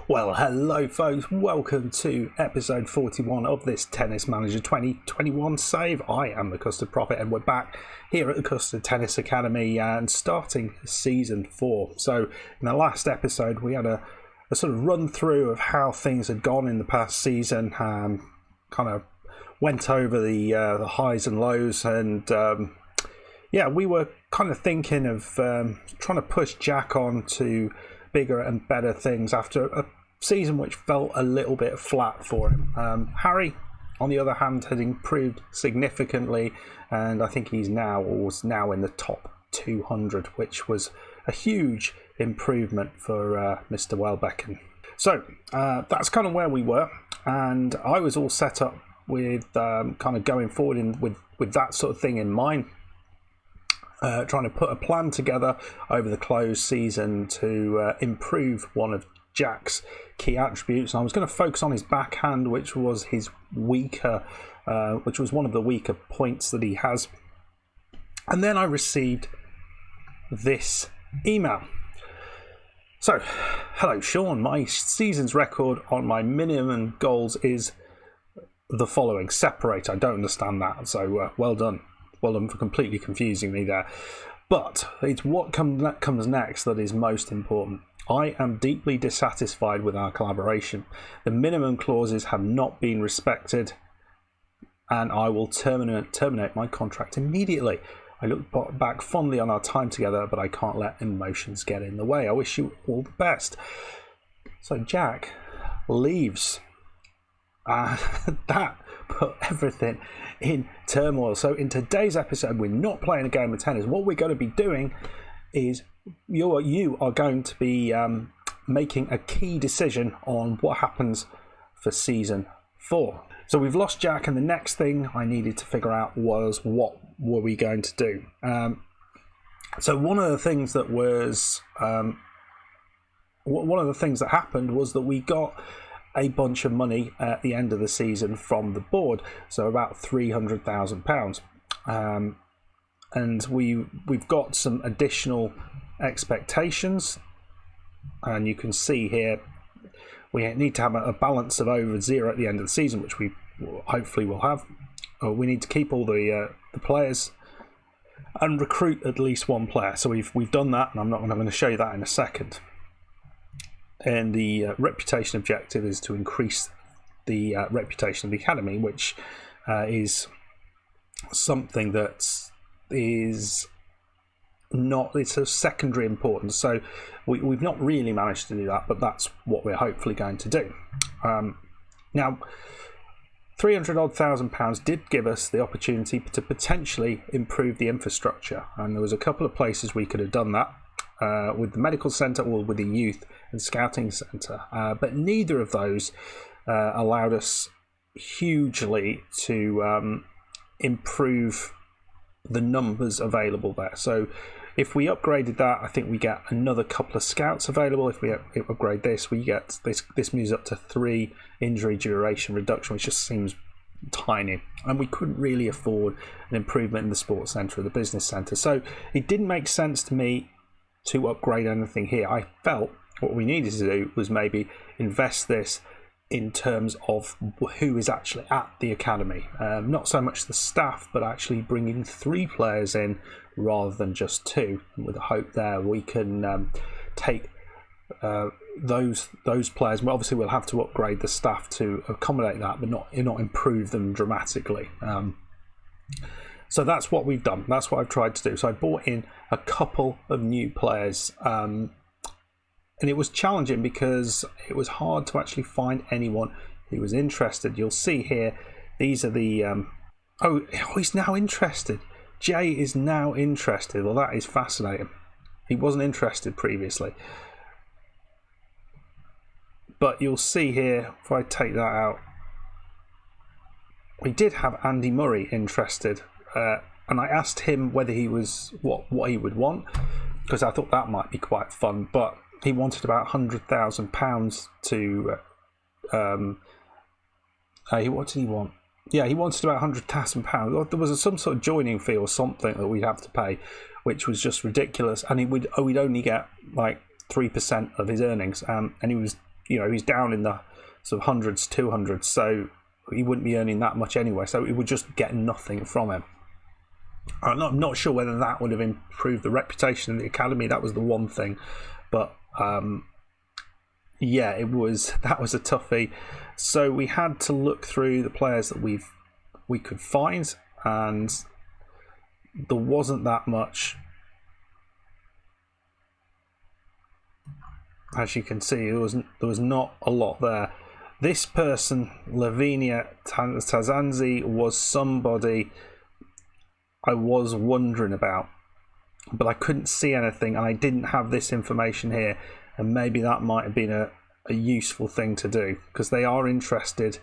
Well, hello folks, welcome to episode 41 of this Tennis Manager 2021 save. I am the Custard Prophet and we're back here at the Custard Tennis Academy and starting season 4. So in the last episode we had a sort of run through of how things had gone in the past season, kind of went over the highs and lows, and we were kind of thinking of trying to push Jack on to bigger and better things after a season which felt a little bit flat for him. Harry, on the other hand, had improved significantly, and I think was now in the top 200, which was a huge improvement for Mr. Welbeck. So that's kind of where we were, and I was all set up with kind of going forward with that sort of thing in mind. Trying to put a plan together over the closed season to improve one of Jack's key attributes. And I was going to focus on his backhand, which was his weaker, which was one of the weaker points that he has. And then I received this email. So, hello Shaun, my season's record on my minimum goals is the following. Separate, I don't understand that, so well done. Well done for completely confusing me there. But it's what comes next that is most important. I am deeply dissatisfied with our collaboration. The minimum clauses have not been respected, and I will terminate my contract immediately. I look back fondly on our time together, but I can't let emotions get in the way. I wish you all the best. So Jack leaves. That put everything in turmoil. So in today's episode, we're not playing a game of tennis. What we're going to be doing is you are going to be making a key decision on what happens for season 4. So we've lost Jack, and the next thing I needed to figure out was what were we going to do. So one of the things that happened was that we got a bunch of money at the end of the season from the board, so about £300,000, and we've got some additional expectations, and you can see here we need to have a balance of over 0 at the end of the season, which we hopefully will have. We need to keep all the players and recruit at least one player, so we've done that, and I'm going to show you that in a second. And the reputation objective is to increase the reputation of the academy, which is something that is not, it's of secondary importance. So we've not really managed to do that, but that's what we're hopefully going to do. Now, £300,000 did give us the opportunity to potentially improve the infrastructure, and there was a couple of places we could have done that. With the medical centre or with the youth and scouting centre, but neither of those allowed us hugely to improve the numbers available there. So if we upgraded that, I think we get another couple of scouts available. If we upgrade this, we get this moves up to 3 injury duration reduction, which just seems tiny, and we couldn't really afford an improvement in the sports centre or the business centre. So it didn't make sense to me to upgrade anything here. I felt what we needed to do was maybe invest this in terms of who is actually at the academy, not so much the staff, but actually bringing 3 players in rather than just 2, with the hope there we can take those players. Well, obviously we'll have to upgrade the staff to accommodate that, but not improve them dramatically. So that's what we've done. That's what I've tried to do. So I brought in a couple of new players, and it was challenging because it was hard to actually find anyone who was interested. You'll see here, these are the... he's now interested. Jay is now interested. Well, that is fascinating. He wasn't interested previously. But you'll see here, if I take that out, we did have Andy Murray interested. And I asked him whether he was what he would want, because I thought that might be quite fun. But he wanted about £100,000 to. What did he want? Yeah, he wanted about £100,000. There was some sort of joining fee or something that we'd have to pay, which was just ridiculous. And we'd only get like 3% of his earnings, and he was he's down in the sort of hundreds, 200s, so he wouldn't be earning that much anyway. So it would just get nothing from him. I'm not sure whether that would have improved the reputation of the academy. That was the one thing, but yeah, that was a toughie. So we had to look through the players that we could find, and there wasn't that much. As you can see, there was not a lot there. This person, Lavinia Tazanzi, was somebody I was wondering about, but I couldn't see anything, and I didn't have this information here, and maybe that might have been a useful thing to do, because they are interested,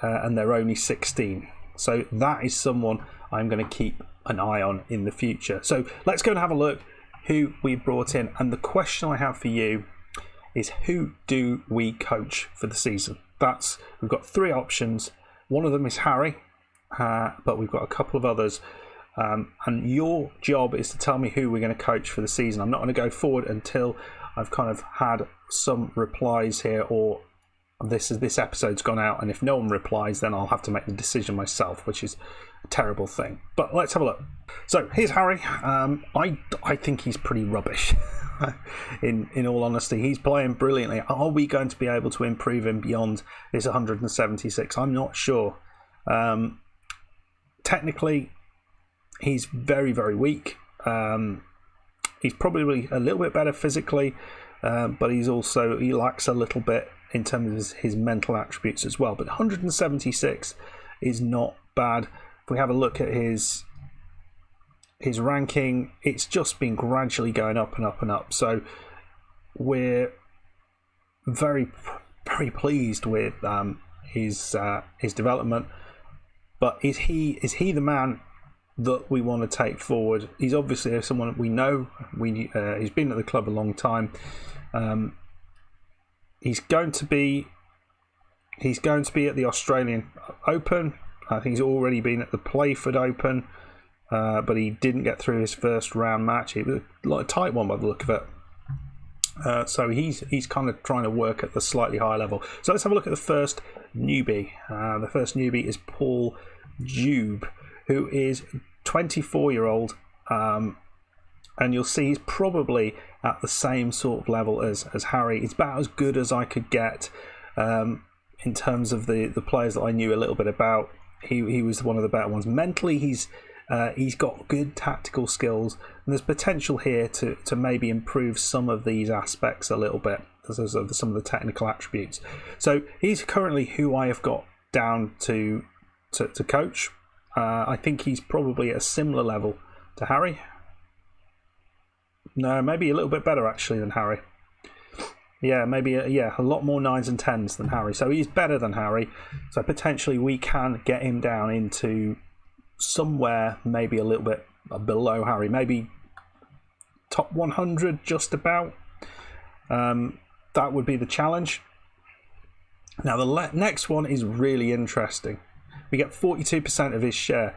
and they're only 16. So that is someone I'm going to keep an eye on in the future. So let's go and have a look who we brought in, and the question I have for you is, who do we coach for the season? We've got 3 options. One of them is Harry, but we've got a couple of others. And your job is to tell me who we're going to coach for the season. I'm not going to go forward until I've kind of had some replies here, or this episode's gone out, and if no one replies, then I'll have to make the decision myself, which is a terrible thing. But let's have a look. So here's Harry. I think he's pretty rubbish. In all honesty, he's playing brilliantly. Are we going to be able to improve him beyond this 176? I'm not sure. Technically, he's very, very weak. He's probably a little bit better physically, but he lacks a little bit in terms of his mental attributes as well. But 176 is not bad. If we have a look at his ranking, it's just been gradually going up and up and up. So we're very, very pleased with his development. But is he the man that we want to take forward? He's obviously someone we know. He's been at the club a long time. He's going to be at the Australian Open. I think he's already been at the Playford Open, but he didn't get through his first round match. It was a tight one by the look of it. So he's kind of trying to work at the slightly higher level. So let's have a look at the first newbie. The first newbie is Paul Jube, who is 24-year-old, and you'll see he's probably at the same sort of level as Harry. He's about as good as I could get in terms of the players that I knew a little bit about. He was one of the better ones. Mentally, he's got good tactical skills, and there's potential here to maybe improve some of these aspects a little bit, some of the technical attributes. So he's currently who I have got down to coach. I think he's probably at a similar level to Harry. No, maybe a little bit better actually than Harry. Yeah, maybe a lot more 9s and 10s than Harry. So he's better than Harry. So potentially we can get him down into somewhere maybe a little bit below Harry. Maybe top 100 just about. That would be the challenge. Now the next one is really interesting. We get 42% of his share.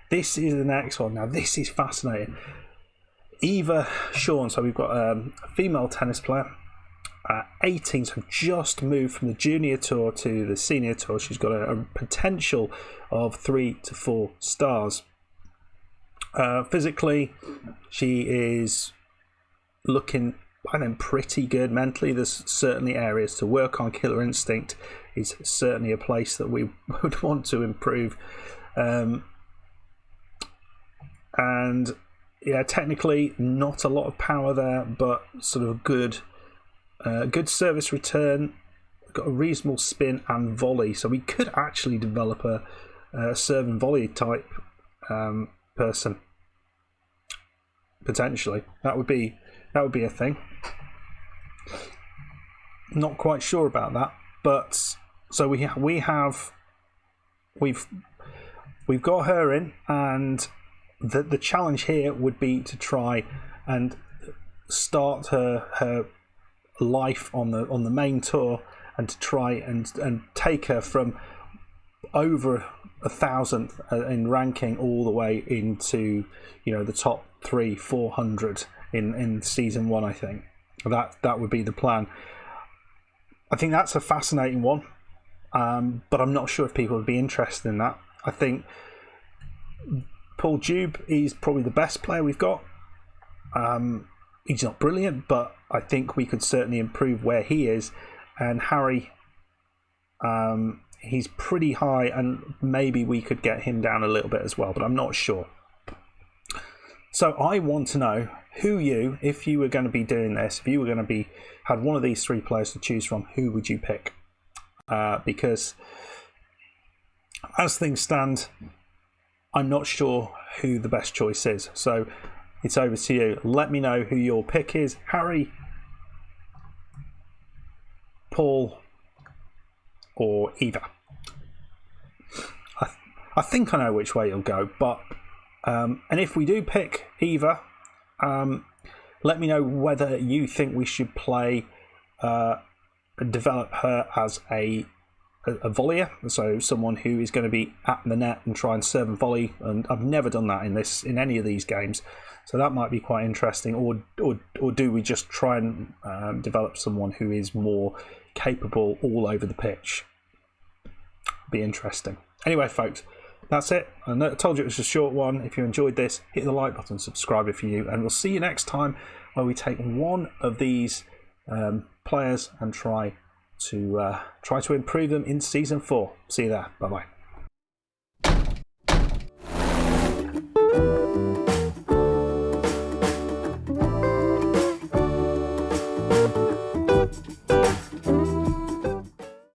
This is the next one. Now this is fascinating. Eva Shaun, so we've got a female tennis player, 18, so just moved from the junior tour to the senior tour. She's got a potential of 3 to 4 stars. Physically, she is looking, I think, pretty good. Mentally, there's certainly areas to work on. Killer instinct is certainly a place that we would want to improve. And yeah, technically not a lot of power there, but sort of good service return, got a reasonable spin and volley. So we could actually develop a serve and volley type person potentially. That would be a thing. Not quite sure about that, but so we've got her in, and the challenge here would be to try and start her life on the main tour, and to try and take her from over 1,000th in ranking all the way into the top 300-400 in season 1. I think that would be the plan. I think that's a fascinating one, but I'm not sure if people would be interested in that. I think Paul Dube is probably the best player we've got. He's not brilliant, but I think we could certainly improve where he is. And Harry, he's pretty high, and maybe we could get him down a little bit as well, but I'm not sure. So I want to know who you, if you were going to be doing this, if you were going to had one of these three players to choose from, who would you pick? Because as things stand, I'm not sure who the best choice is. So it's over to you. Let me know who your pick is. Harry, Paul, or Eva. I think I know which way you'll go, but and if we do pick Eva, let me know whether you think we should play develop her as a volleyer, so someone who is going to be at the net and try and serve and volley. And I've never done that in any of these games, so that might be quite interesting. Or do we just try and develop someone who is more capable all over the pitch? Be interesting. Anyway, folks, that's it. I told you it was a short one. If you enjoyed this, hit the like button, subscribe if you, and we'll see you next time where we take one of these players and try to improve them in season 4. See you there. Bye bye.